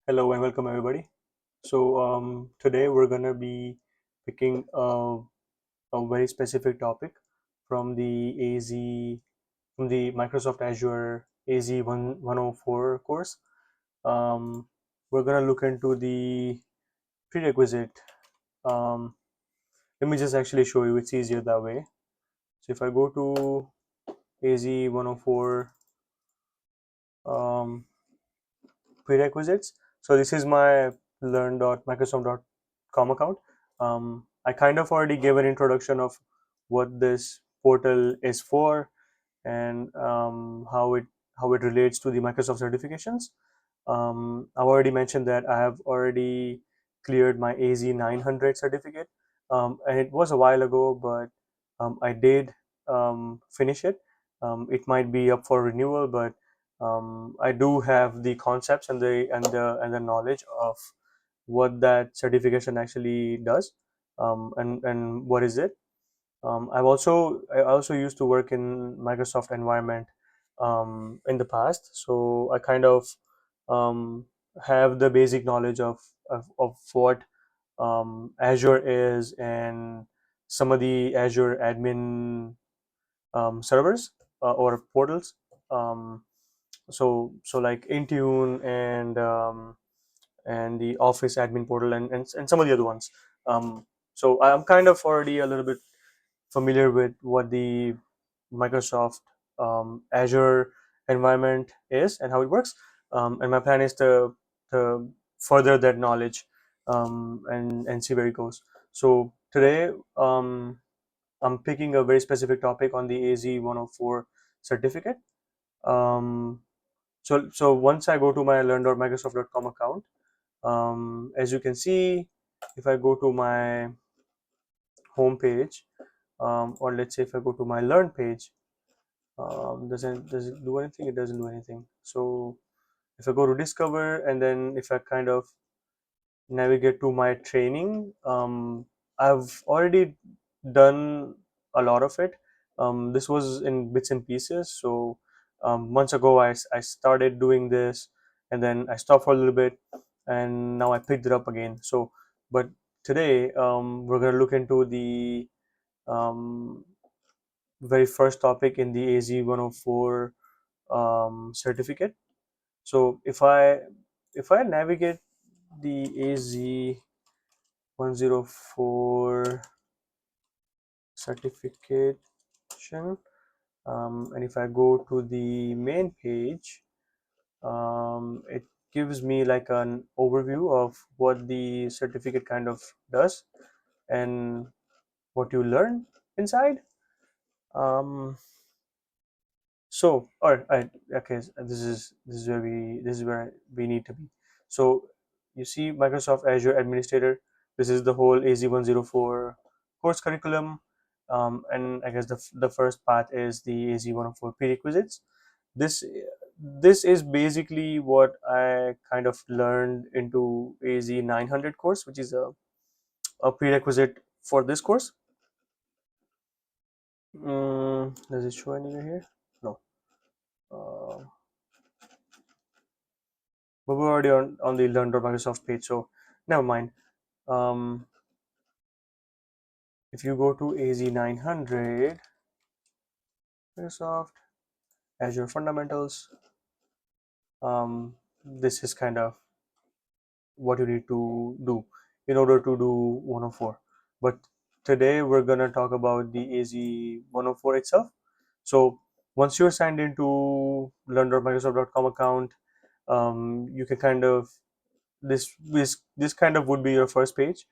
Hello and welcome everybody. Today we're gonna be picking a very specific topic from the AZ from the Microsoft Azure AZ-104 course. Um, we're gonna look into the prerequisite. Um, Let me just actually show you. It's easier that way. So if I go to AZ-104 um, prerequisites. So this is my learn.microsoft.com account. I kind of already gave an introduction of what this portal is for and how it relates to the Microsoft certifications. I've already mentioned that I have already cleared my AZ-900 certificate, and it was a while ago, but I did finish it. It might be up for renewal, but I do have the concepts and the knowledge of what that certification actually does, and what is it. I also used to work in Microsoft environment in the past, so I kind of um, have the basic knowledge of what Azure is and some of the Azure admin servers or portals. Um, so like Intune and the Office admin portal and some of the other ones. So I'm kind of already a little bit familiar with what the Microsoft Azure environment is and how it works. And my plan is to further that knowledge and see where it goes. So today I'm picking a very specific topic on the AZ-104 certificate. Um, so once I go to my learn.microsoft.com account, as you can see, if I go to my home page, or let's say if I go to my learn page, does it do anything? It doesn't do anything. So if I go to discover, and then if I kind of navigate to my training, I've already done a lot of it. This was in bits and pieces. So months ago I started doing this, and then I stopped for a little bit, and now I picked it up again. So but today we're going to look into the um, very first topic in the AZ-104 certificate. So if I navigate the AZ-104 certification, and if I go to the main page, it gives me like an overview of what the certificate kind of does and what you learn inside. Um, or okay, this is where we need to be. So you see, Microsoft Azure Administrator. This is the whole AZ-104 course curriculum, and I guess the first part is the AZ-104 prerequisites. This this is basically what I kind of learned into AZ-900 course, which is a prerequisite for this course. Does it show anywhere here? No. Uh, but we're already on the learn.microsoft page, so never mind. um, if you go to AZ-900 Microsoft Azure fundamentals, this is kind of what you need to do in order to do 104. But today we're going to talk about the AZ-104 itself. So once you're signed into learn.microsoft.com account, you can kind of this kind of would be your first page,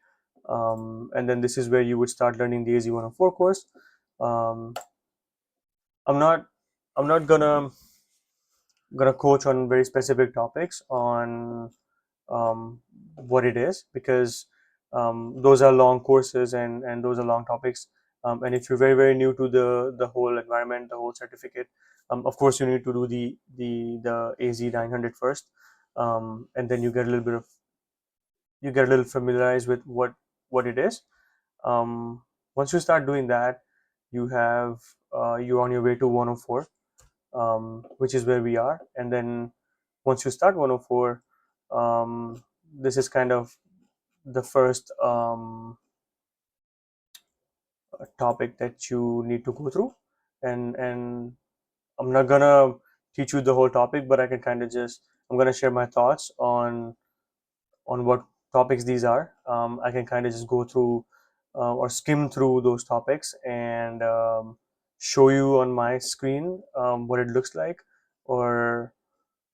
and then this is where you would start learning the AZ-104 course. um, i'm not I'm not gonna coach on very specific topics on what it is, because those are long courses and those are long topics. And if you're very new to the whole environment, the whole certificate, of course you need to do the AZ-900 first, and then you get a little familiarized with what it is. um, Once you start doing that, you're on your way to 104, which is where we are. And then once you start 104, This is kind of the first topic that you need to go through, and I'm not gonna teach you the whole topic, but I can kind of just I'm gonna share my thoughts on what topics these are. I can kind of just go through or skim through those topics and show you on my screen what it looks like, or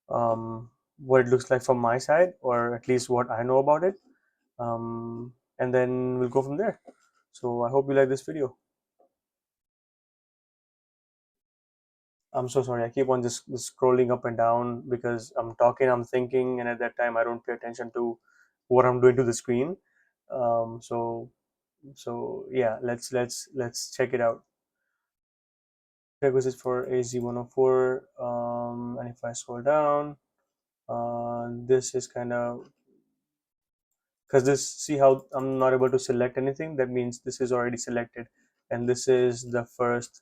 what it looks like from my side, or at least what I know about it. And then we'll go from there. So I hope you like this video. I'm so sorry. I keep on just scrolling up and down because I'm talking, I'm thinking, and at that time I don't pay attention to what I'm doing to the screen. So yeah, let's check it out. Prerequisites for AZ-104. And if I scroll down, this is kind of because this, see how I'm not able to select anything. That means this is already selected, and this is the first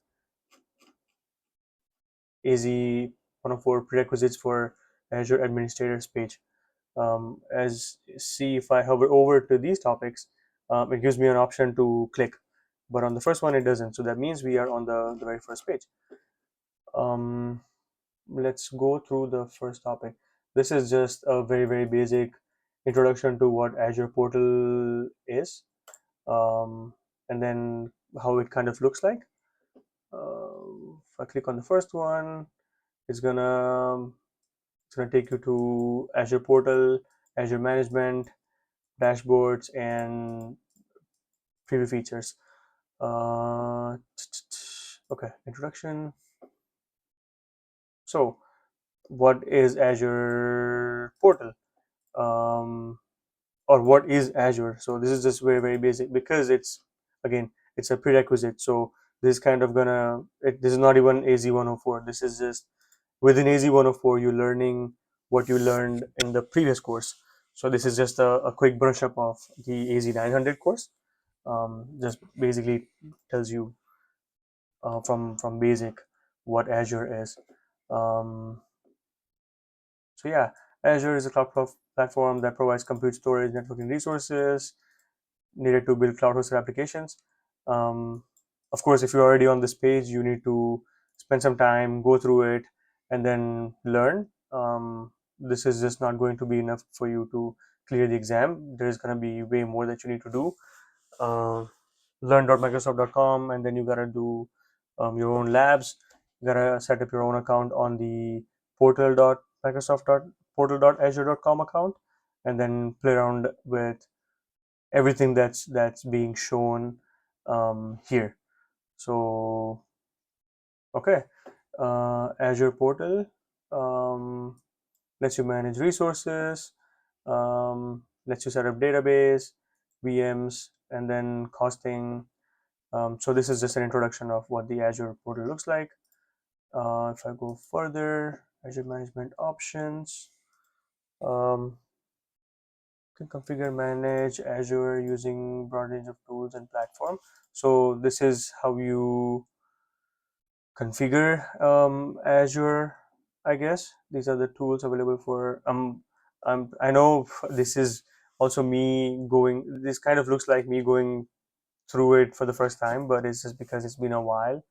AZ-104 prerequisites for Azure administrators page. As see, if I hover over to these topics, it gives me an option to click, but on the first one it doesn't. So that means we are on the very first page. um, let's go through the first topic. This is just a very basic introduction to what Azure portal is, um, and then how it kind of looks like. If I click on the first one, it's gonna it's gonna take you to Azure portal, Azure management, dashboards, and preview features. uh, okay, introduction. So what is Azure portal, um, or what is Azure? So this is just very basic because it's, again, it's a prerequisite. So this is kind of this is not even AZ-104. This is just within AZ-104 you're learning what you learned in the previous course. So this is just a quick brush up of the AZ-900 course. Just basically tells you from basic what Azure is. Um, so yeah, Azure is a cloud platform that provides compute, storage, networking resources needed to build cloud-hosted applications. Um, of course, if you're already on this page, you need to spend some time, go through it, and then learn. This is just not going to be enough for you to clear the exam. There's going to be way more that you need to do. Uh, learn.microsoft.com, and then you gotta do your own labs. You gotta set up your own account on the portal.azure.com account, and then play around with everything that's being shown here. So okay, Azure portal lets you manage resources, lets you set up database, VMs, and then costing. So this is just an introduction of what the Azure portal looks like. If I go further, Azure management options, um, you can configure, manage Azure using broad range of tools and platform. So this is how you configure Azure, I guess. These are the tools available for I know this is also me going, this kind of looks like me going through it for the first time, but it's just because it's been a while.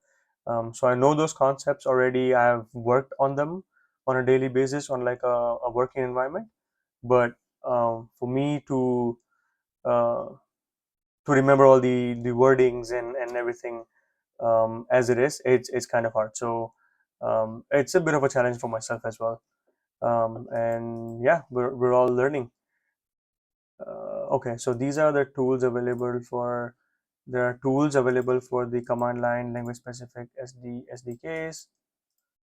So I know those concepts already. I've worked on them on a daily basis on like a working environment, but for me uh, to remember all the wordings and everything as it is, it's kind of hard. So it's a bit of a challenge for myself as well. And yeah, we're all learning. Okay, so these are the tools available for. There are tools available for the command line language specific SDKs,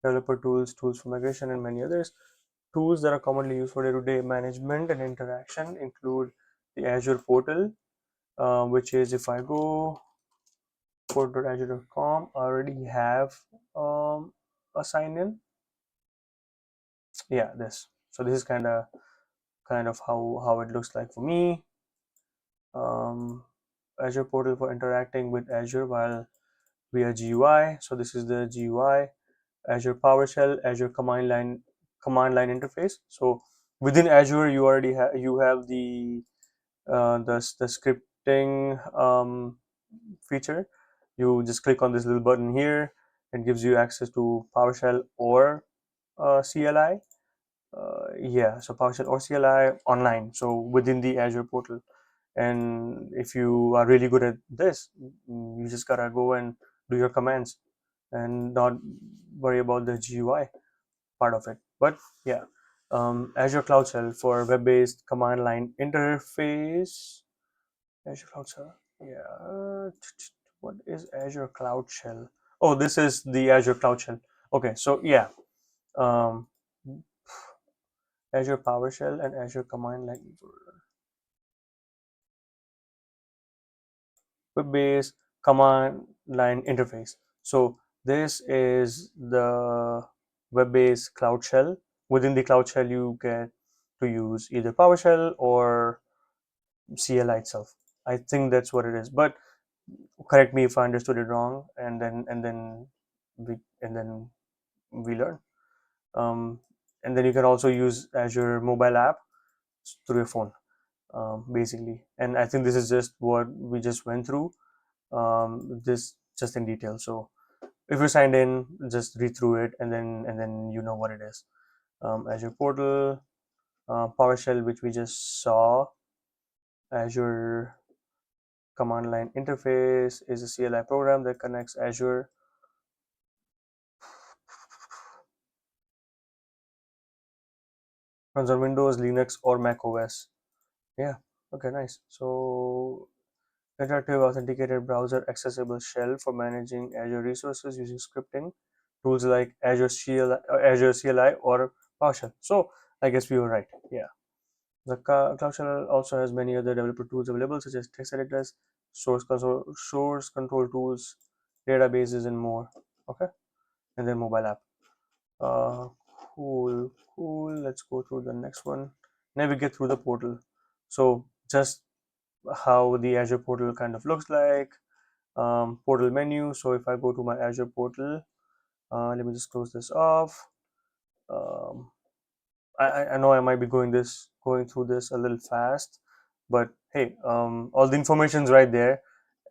developer tools, tools for migration, and many others. Tools that are commonly used for day-to-day management and interaction include the Azure portal, which is, if I go portal.azure.com, I already have a sign in. Yeah, this. So this is kind of how it looks like for me. Um, Azure portal for interacting with Azure while via GUI. So this is the GUI. Azure PowerShell, Azure command line interface. So within Azure you already have you have the scripting feature. You just click on this little button here. It gives you access to PowerShell or CLI. Yeah, so PowerShell or CLI online. So within the Azure portal, and if you are really good at this, you just gotta go and do your commands and not worry about the GUI part of it. But yeah, Azure Cloud Shell for web-based command line interface. Azure Cloud Shell. Yeah. What is Azure Cloud Shell? Oh, this is the Azure Cloud Shell. Okay, so yeah, um, Azure PowerShell and Azure Command Line web-based command line interface. So this is the web-based Cloud Shell. Within the Cloud Shell, you get to use either PowerShell or CLI itself. I think that's what it is. But correct me if I understood it wrong, and then we learn. Um, and then you can also use Azure mobile app through your phone, basically. And I think this is just what we just went through. This just in detail. So if you're signed in, just read through it, and then you know what it is. Azure portal, PowerShell, which we just saw. Azure command line interface is a CLI program that connects Azure. Runs on Windows, Linux, or Mac OS. Yeah. Okay. Nice. So interactive authenticated browser accessible shell for managing Azure resources using scripting tools like Azure CLI or PowerShell. So I guess we were right. Yeah. The Cloud Shell also has many other developer tools available, such as text editors, source control tools, databases, and more. Okay, and then mobile app. Uh, cool. Let's go through the next one. Navigate through the portal. So just how the Azure portal kind of looks like. Portal menu. So if I go to my Azure portal, let me just close this off. Um, I know I might be going through this a little fast, but hey, all the information's right there.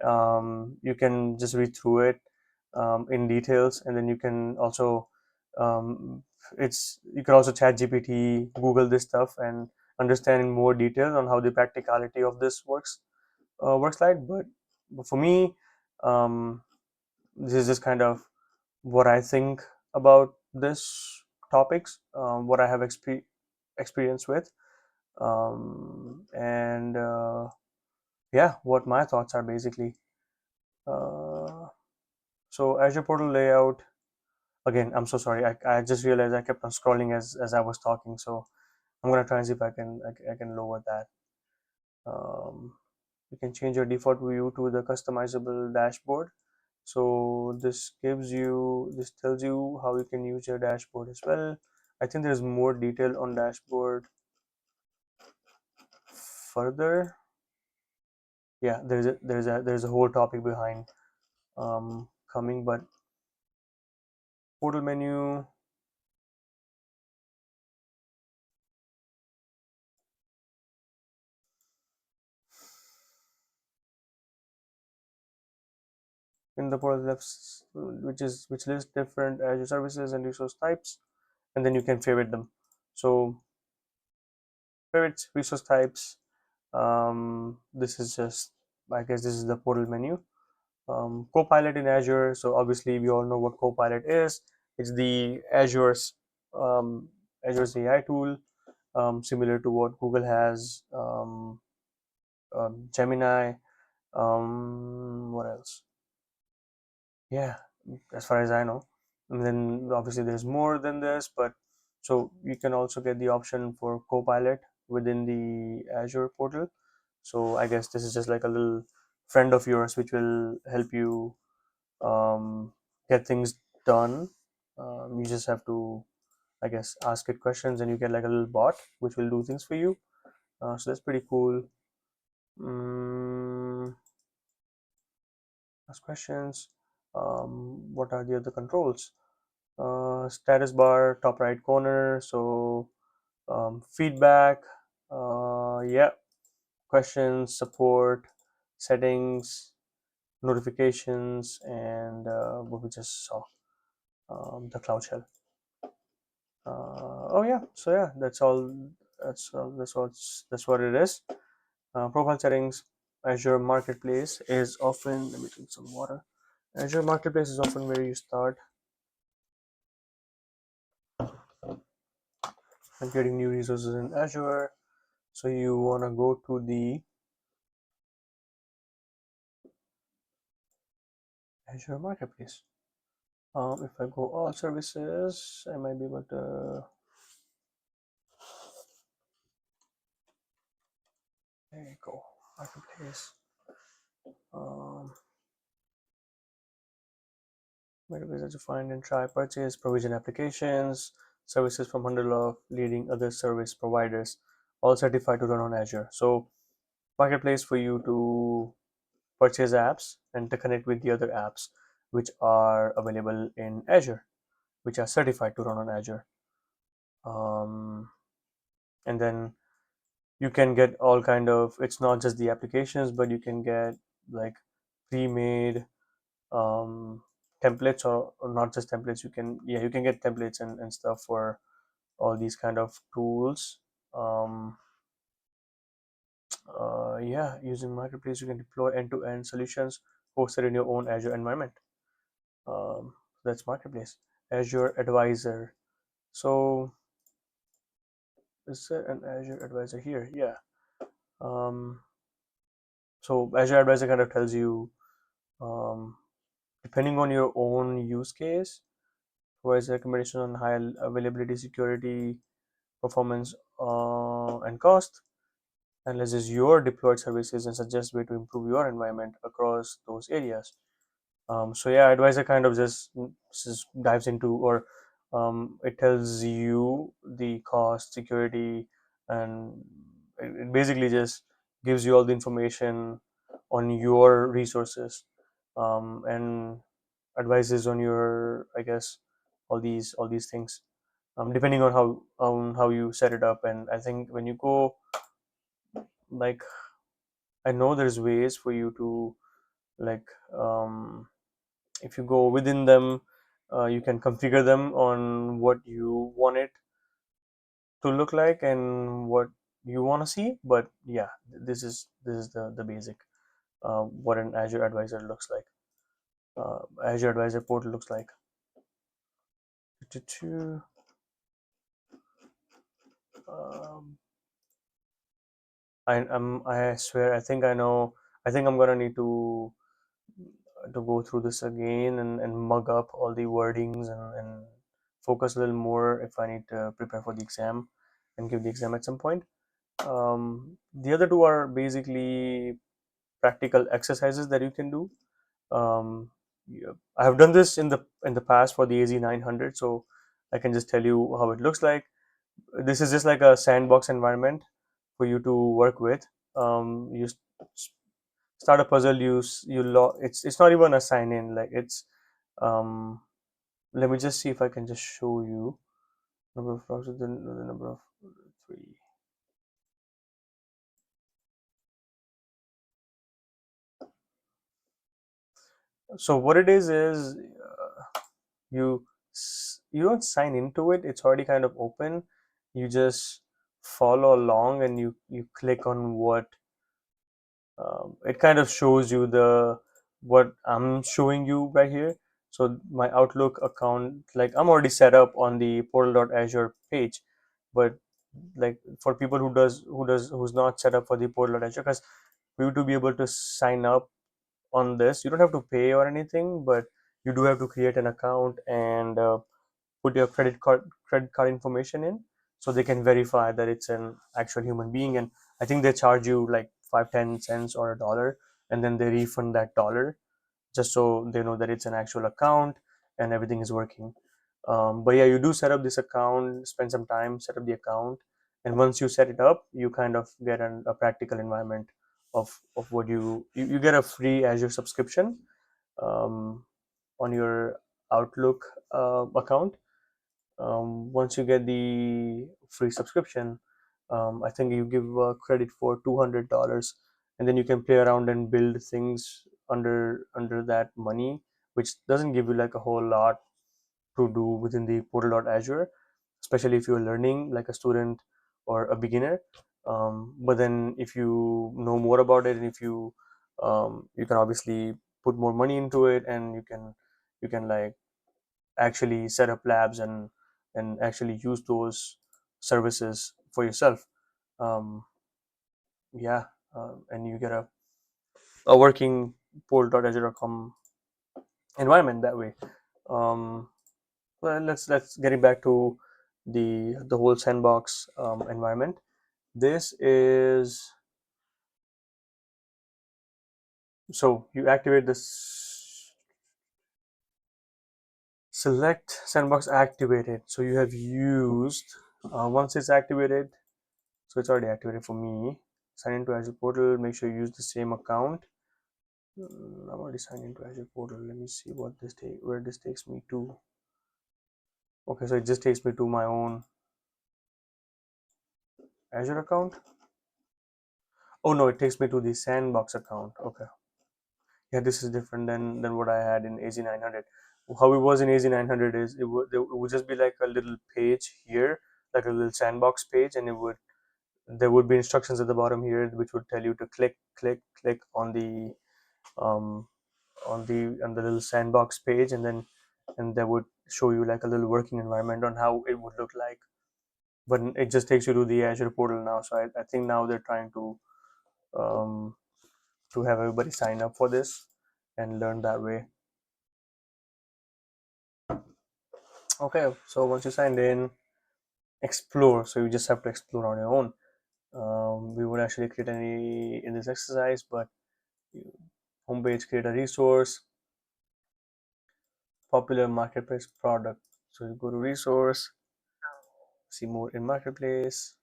You can just read through it in details, and then you can also um, you can also chat GPT, Google this stuff, and understand in more detail on how the practicality of this works like. But for me, um, this is just kind of what I think about this topics, what I have experience with, and yeah, what my thoughts are basically. Uh, so Azure portal layout. Again, I'm so sorry. I just realized I kept on scrolling as I was talking. So I'm gonna try and see if I can lower that. Um, you can change your default view to the customizable dashboard. So this tells you how you can use your dashboard as well. I think there's more detail on dashboard further. Yeah, there's a whole topic behind coming. But portal menu, in the portal left, which lists different Azure services and resource types, and then you can favorite them. So favorites, resource types. This is just, I guess this is the portal menu. Copilot in Azure. So obviously we all know what Copilot is. It's the Azure's AI tool, similar to what Google has. Gemini. What else? Yeah, as far as I know. And then obviously there's more than this, but so you can also get the option for Copilot within the Azure portal. So I guess this is just like a little friend of yours which will help you um, get things done. You just have to, I guess, ask it questions, and you get like a little bot which will do things for you. So that's pretty cool. Mm, ask questions. What are the other controls? Status bar, top right corner. So feedback, yeah, questions, support, settings, notifications, and what we just saw, the cloud shell. Oh yeah, so yeah, that's all. That's what it is. Profile settings. Azure Marketplace is often. Let me drink some water. Azure Marketplace is often where you start and getting new resources in Azure. So you want to go to the Azure Marketplace. If I go all services, I might be able to. There you go, Marketplace. Um, Marketplace to find and try, purchase, provision applications, services from 100 of leading other service providers, all certified to run on Azure. So Marketplace for you to purchase apps and to connect with the other apps which are available in Azure, which are certified to run on Azure. Um, and then you can get all kind of, it's not just the applications, but you can get like pre-made um, templates, or not just templates. You can, yeah, you can get templates and stuff for all these kind of tools. um, yeah, using Marketplace you can deploy end-to-end solutions hosted in your own Azure environment. um, that's Marketplace. Azure Advisor. So is there an Azure Advisor here? Yeah. um, so Azure Advisor kind of tells you, um, depending on your own use case, provides recommendation on high availability, security, performance, and cost, analyzes your deployed services and suggests way to improve your environment across those areas. So yeah, advisor kind of just dives into, or it tells you the cost, security, and it basically just gives you all the information on your resources, and advises on your, I guess, all these things, depending on how you set it up. And I think when you go, like, I know there's ways for you to, like, if you go within them, you can configure them on what you want it to look like and what you want to see. But yeah, this is the basic, what an Azure Advisor looks like. Azure Advisor portal looks like. Um, I swear, I think I know. I think I'm gonna need to go through this again and mug up all the wordings and focus a little more if I need to prepare for the exam and give the exam at some point. The other two are basically practical exercises that you can do. Yeah, I have done this in the past for the AZ-900, so I can just tell you how it looks like. This is just like a sandbox environment for you to work with. You start a puzzle. It's not even a sign in. Like, it's um. Let me just see if I can just show you number of blocks with the number of three. So what it is you you don't sign into it. It's already kind of open. You just follow along and you click on what, it kind of shows you the what I'm showing you right here. So my Outlook account, like, I'm already set up on the portal.azure page, but like for people who's not set up for the portal.azure, because for you to be able to sign up on this, you don't have to pay or anything, but you do have to create an account and put your credit card information in, so they can verify that it's an actual human being. And I think they charge you like 5-10 cents or $1, and then they refund that dollar, just so they know that it's an actual account and everything is working. But yeah, you do set up this account, spend some time, set up the account, and once you set it up, you kind of get a practical environment of what you get a free Azure subscription, um, on your Outlook account. Once you get the free subscription, I think you give credit for $200, and then you can play around and build things under that money, which doesn't give you like a whole lot to do within the portal.azure, especially if you're learning like a student or a beginner. But then if you know more about it, and if you can obviously put more money into it, and you can like actually set up labs and actually use those services for yourself. um, yeah, and you get a working portal.azure.com environment that way. um, well, let's getting back to the whole sandbox environment. This is, so you activate this, select sandbox activated, so you have used, once it's activated, so it's already activated for me. Sign into Azure portal, make sure you use the same account. I'm already signed into Azure portal. Let me see what this take where this takes me to. Okay, so it just takes me to my own Azure account. Oh no, it takes me to the sandbox account. Okay, yeah, this is different than what I had in AZ-900. How it was in AZ-900 is it would just be like a little page here, like a little sandbox page, and there would be instructions at the bottom here which would tell you to click um, on the little sandbox page, and that would show you like a little working environment on how it would look like. But it just takes you to the Azure portal now. So I think now they're trying um, to have everybody sign up for this and learn that way. Okay, so once you signed in, explore. So you just have to explore on your own. We won't actually create any in this exercise, but homepage, create a resource, popular marketplace product. So you go to resource, see more in marketplace,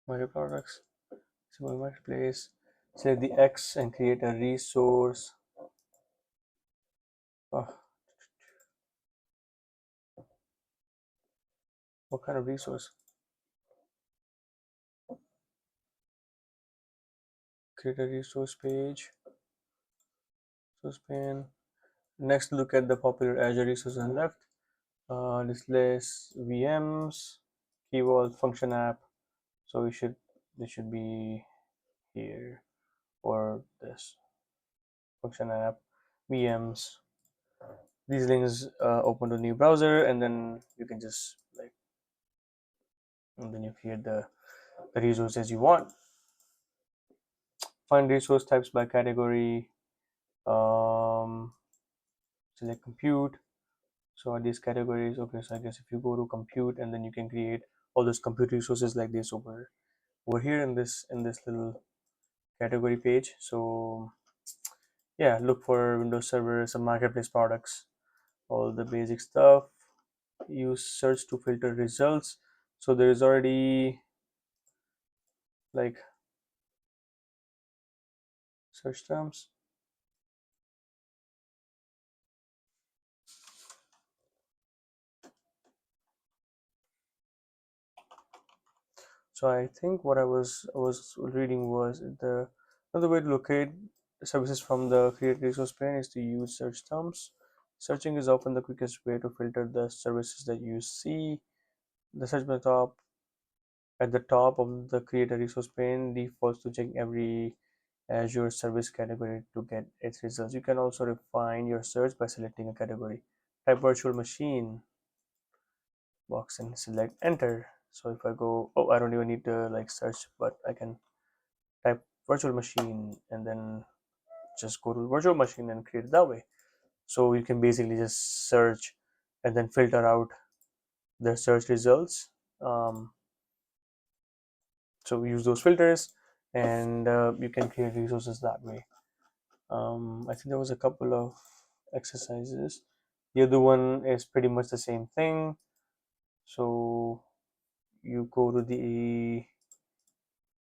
market products, see more in marketplace. Select the X and create a resource. Oh, what kind of resource? Create a resource page. Resource pane. Next, look at the popular Azure resources on the left. This lists VMs, key vault, function app. So this should be here, or this function app, VMs. These links open to new browser, and then you can just like, and then you create the resources you want. Find resource types by category. Um, Select compute. So are these categories? Okay, so I guess if you go to compute, and then you can create all those compute resources like this over here in this little category page. So yeah, look for Windows Server, some marketplace products, all the basic stuff. Use search to filter results. So there is already like search terms. So I think what I was reading was the another way to locate services from the create resource pane is to use search terms. Searching is often the quickest way to filter the services that you see. The search bar top at the top of the create a resource pane defaults to check every Azure service category to get its results. You can also refine your search by selecting a category. Type virtual machine box and select enter. So if I go, oh, I don't even need to like search, but I can type virtual machine and then just go to virtual machine and create it that way. So you can basically just search and then filter out the search results. So use those filters, and you can create resources that way. I think there was a couple of exercises. The other one is pretty much the same thing. So you go to the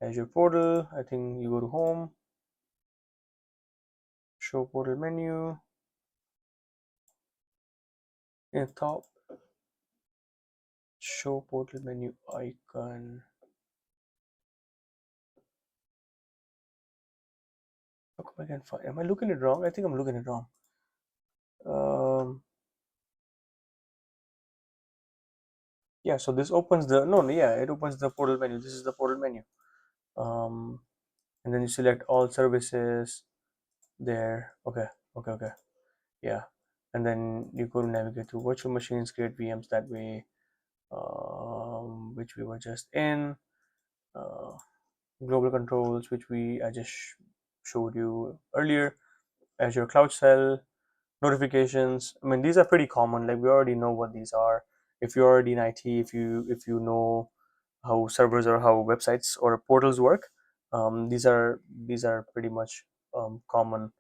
Azure portal. I think you go to home, show portal menu, in the top, show portal menu icon. How come I can't find? Am I looking it wrong? I think I'm looking it wrong. Um, yeah. So this opens the no, no, yeah, it opens the portal menu. This is the portal menu. Um, and then you select all services there. Okay, okay. Yeah, and then you go to navigate through virtual machines, create VMs that way, which we were just in. Uh, Global controls, which I just showed you earlier. Azure Cloud Shell, notifications. I mean, these are pretty common. Like we already know what these are. If you're already in IT, if you know how servers or how websites or portals work, these are pretty much common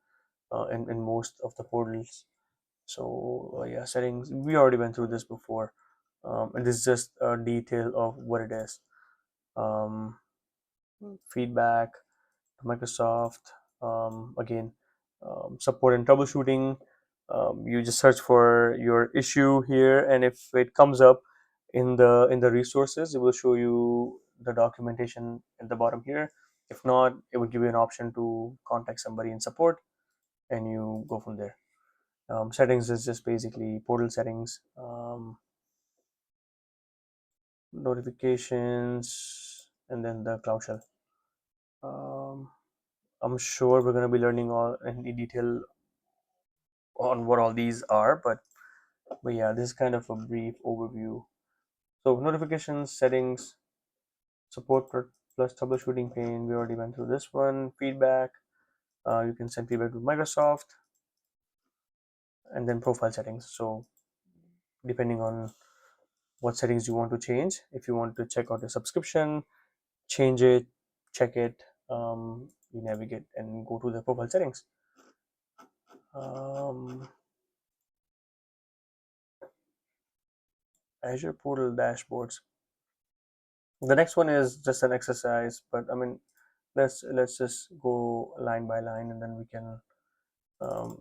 in most of the portals. So yeah, settings. We already went through this before, and this is just a detail of what it is. Um, Feedback, Microsoft. Again, support and troubleshooting. You just search for your issue here, and if it comes up in the resources, it will show you the documentation at the bottom here. If not, it will give you an option to contact somebody in support, and you go from there. Settings is just basically portal settings, notifications, and then the cloud shell. Um, I'm sure we're going to be learning all in detail on what all these are, but yeah, this is kind of a brief overview. So notifications, settings, support plus troubleshooting pane. We already went through this one. Feedback. You can send feedback to Microsoft, and then profile settings. So depending on what settings you want to change, if you want to check out your subscription, change it, check it. You navigate and go to the profile settings. Um, Azure portal dashboards. The next one is just an exercise, but I mean, let's just go line by line, and then we can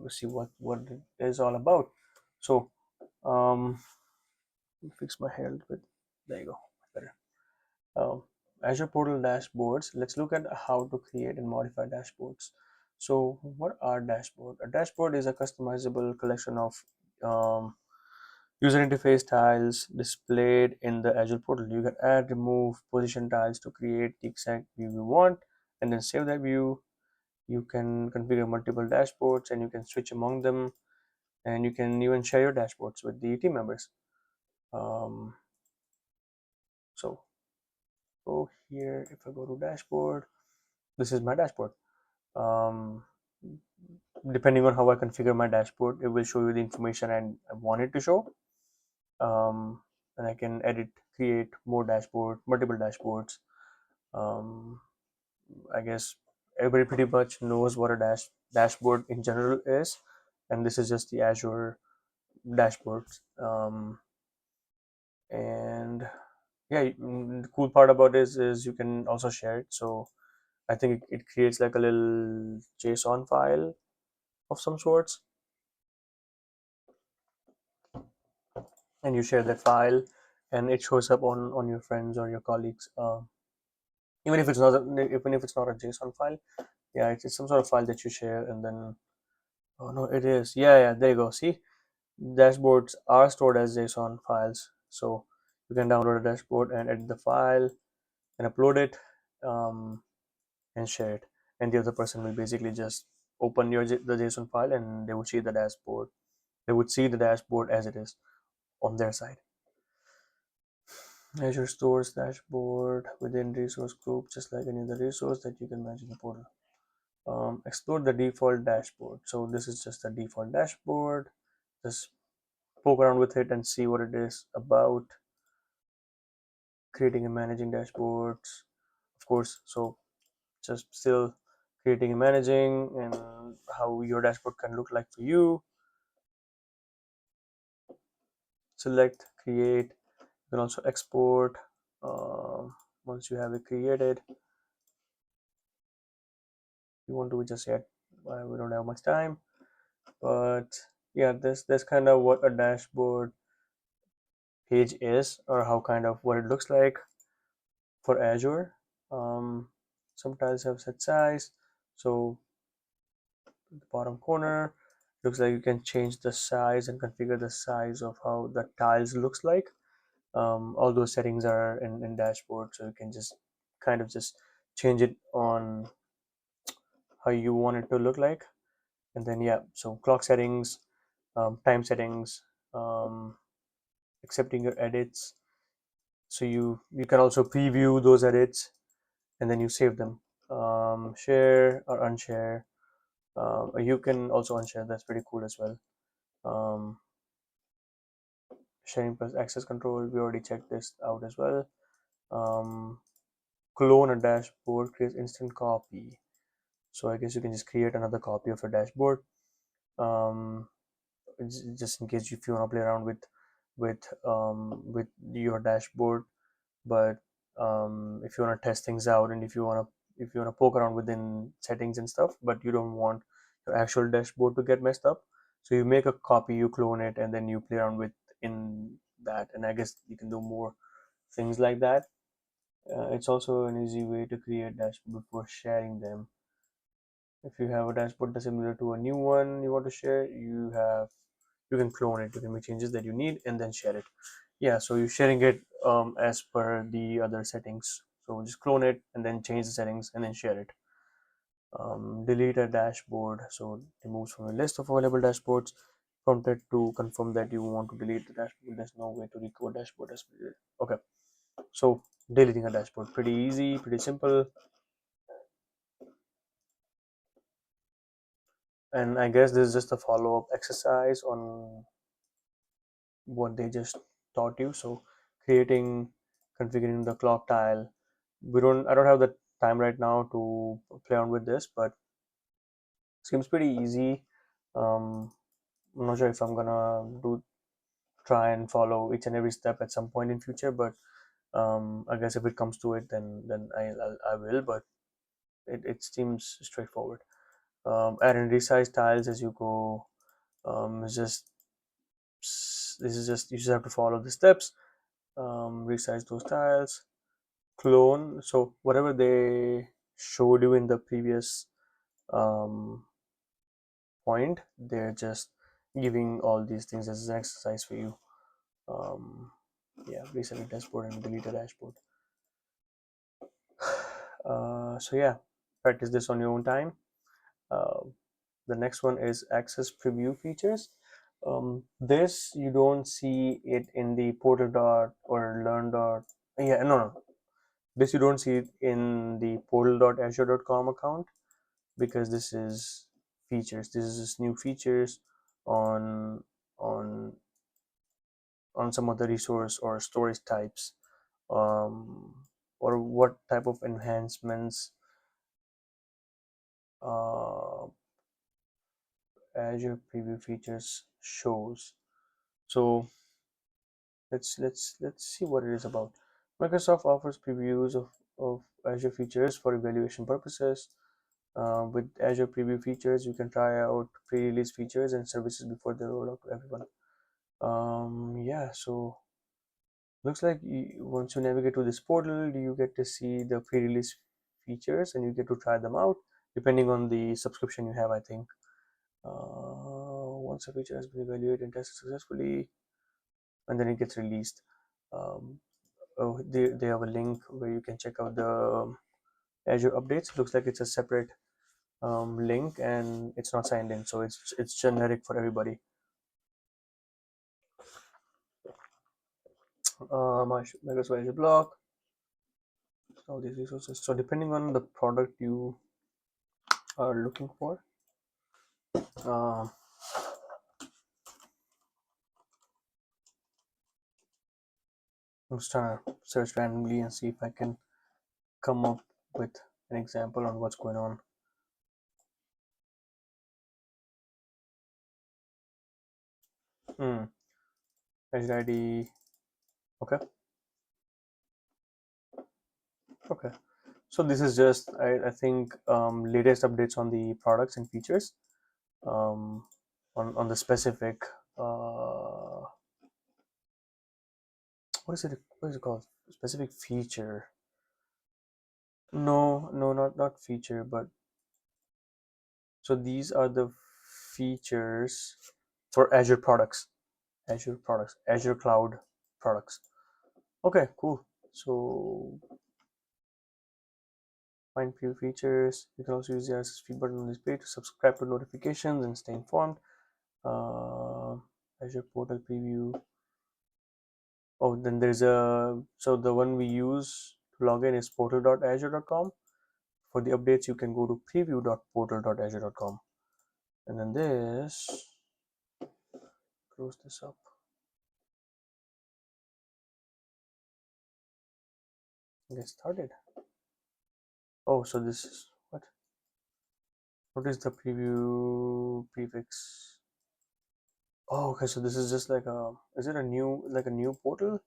see what it is all about. So, fix my hair a little bit. There you go, better. Um, Azure portal dashboards. Let's look at how to create and modify dashboards. So, what are dashboard? A dashboard is a customizable collection of um, user interface tiles displayed in the Azure portal. You can add, remove, position tiles to create the exact view you want, and then save that view. You can configure multiple dashboards, and you can switch among them, and you can even share your dashboards with the team members. Um, so go here. If I go to dashboard, this is my dashboard. Um, Depending on how I configure my dashboard, it will show you the information I want it to show. And I can edit, create more multiple dashboards. Um, I guess everybody pretty much knows what a dashboard in general is, and this is just the Azure dashboard. And yeah, the cool part about this is you can also share it. So I think it creates like a little JSON file of some sorts, and you share that file, and it shows up on your friends or your colleagues. Even if it's not a JSON file, yeah, it's some sort of file that you share, and then oh no, it is, yeah, there you go. See, dashboards are stored as JSON files, so you can download a dashboard and edit the file and upload it, and share it, and the other person will basically just open the JSON file, and they would see the dashboard. They would see the dashboard as it is on their side. Azure stores dashboard within resource group, just like any other resource that you can manage in the portal. Explore the default dashboard. So this is just a default dashboard. Just poke around with it and see what it is about. Creating and managing dashboards, of course. So just still creating and managing, and how your dashboard can look like for you. Select, create. You can also export once you have it created. You want to just yet, we don't have much time, but yeah, this kind of what a dashboard page is, or how kind of what it looks like for Azure. Um, some tiles have set size, so the bottom corner looks like you can change the size and configure the size of how the tiles looks like. All those settings are in dashboard, so you can just kind of just change it on how you want it to look like. And then yeah, so clock settings, time settings, um, accepting your edits. So you can also preview those edits and then you save them. Share or unshare. You can also unshare. That's pretty cool as well. Um, Sharing plus access control. We already checked this out as well. Um, Clone a dashboard, create instant copy. So I guess you can just create another copy of a dashboard. Um, just in case if you want to play around with your dashboard, but if you want to test things out and if you want to poke around within settings and stuff, but you don't want your actual dashboard to get messed up, so you make a copy, you clone it, and then you play around with in that. And I guess you can do more things like that. It's also an easy way to create dashboard before sharing them. If you have a dashboard that's similar to a new one you want to share, you can clone it, you can make changes that you need and then share it. Yeah, so you're sharing it as per the other settings. So just clone it and then change the settings and then share it. Delete a dashboard, so it removes from a list of available dashboards. Prompted to confirm that you want to delete the dashboard. There's no way to record dashboard as okay. So deleting a dashboard, pretty easy, pretty simple. And I guess this is just a follow-up exercise on what they just taught you. So creating, configuring the clock tile. I don't have the time right now to play on with this, but seems pretty easy. I'm not sure if I'm gonna try and follow each and every step at some point in future, but I guess if it comes to it, then I will. But it seems straightforward. Add and resize tiles as you go. It's just this is just you just have to follow the steps. Resize those tiles, clone. So whatever they showed you in the previous um, point, they're just giving all these things as an exercise for you. um, yeah, reset a dashboard and delete a dashboard. So yeah, practice this on your own time. uh, the next one is access preview features. This you don't see it in the portal dot or learn dot. Yeah, no, this you don't see it in the portal.azure.com account, because this is features. This is just new features on on on some other resource or storage types, um, or what type of enhancements uh, Azure preview features shows. So let's see what it is about. Microsoft offers previews of Azure features for evaluation purposes. With Azure preview features, you can try out pre-release features and services before they roll out to everyone. Yeah, so looks like once you navigate to this portal, you get to see the pre-release features and you get to try them out depending on the subscription you have, I think. Once a feature has been evaluated and tested successfully, and then it gets released. Um, they have a link where you can check out the Azure updates. Looks like it's a separate link and it's not signed in, so it's generic for everybody. Microsoft Azure block, all these resources. So depending on the product you are looking for, uh, I'm just trying to search randomly and see if I can come up with an example on what's going on. Azure ID. Okay. Okay. So this is just I think latest updates on the products and features, um, on the specific uh, what is it called? Specific feature. No, no, not feature, but so these are the features for Azure products. Azure Cloud products. Okay, cool. So find few features. You can also use the RSS feed button on this page to subscribe to notifications and stay informed. Uh, Azure portal preview. Oh, then there's a so the one we use to log in is portal.azure.com. For the updates, you can go to preview.portal.azure.com. And then close this up, get started. Oh, so this is what is the preview prefix? Oh, okay, so this is just like a, is it a new, like a new portal?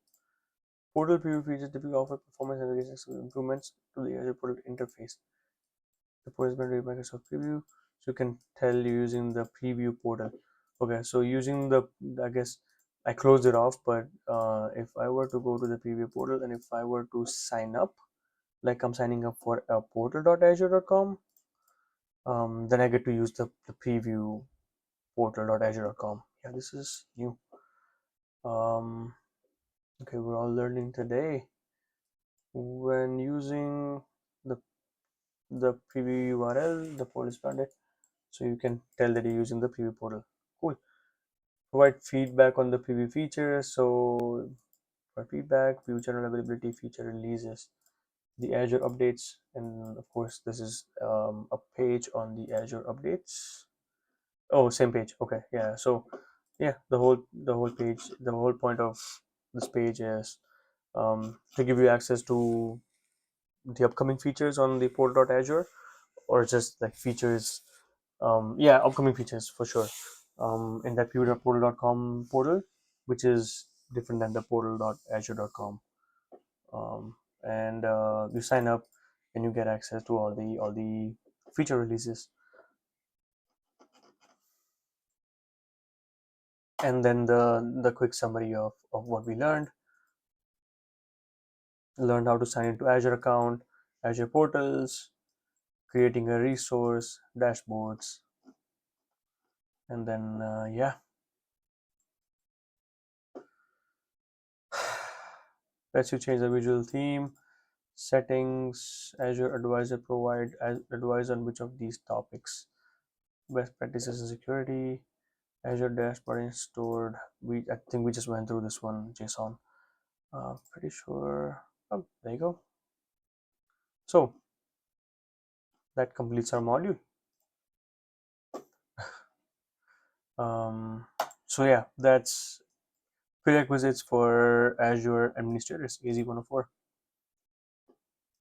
Portal preview features typically offer performance and improvements to the Azure portal interface. The portal is going to be Microsoft Preview, so you can tell using the preview portal. Okay, so using the, I guess I closed it off, but if I were to go to the preview portal and if I were to sign up, like I'm signing up for a portal.azure.com, then I get to use the preview portal.azure.com. Yeah, this is new. Um, okay, we're all learning today. When using the the preview URL, the portal is branded, so you can tell that you're using the preview portal. Cool. Provide feedback on the preview features. So for feedback, view general availability, feature releases, the Azure updates, and of course this is a page on the Azure updates. Oh, same page. Okay, yeah. So yeah, the whole page, the whole point of this page is to give you access to the upcoming features on the portal.azure, or just like features, yeah, upcoming features for sure, in that portal.com portal, which is different than the portal.azure.com. And you sign up and you get access to all the feature releases, and then the quick summary of what we learned how to sign into Azure account, Azure portals, creating a resource, dashboards, and then yeah, lets you change the visual theme, settings. Azure Advisor provide advice on which of these topics, best practices in security. Azure dashboard is stored. I think we just went through this one, JSON. Pretty sure. Oh, there you go. So that completes our module. Um, yeah, that's prerequisites for Azure administrators, AZ-104.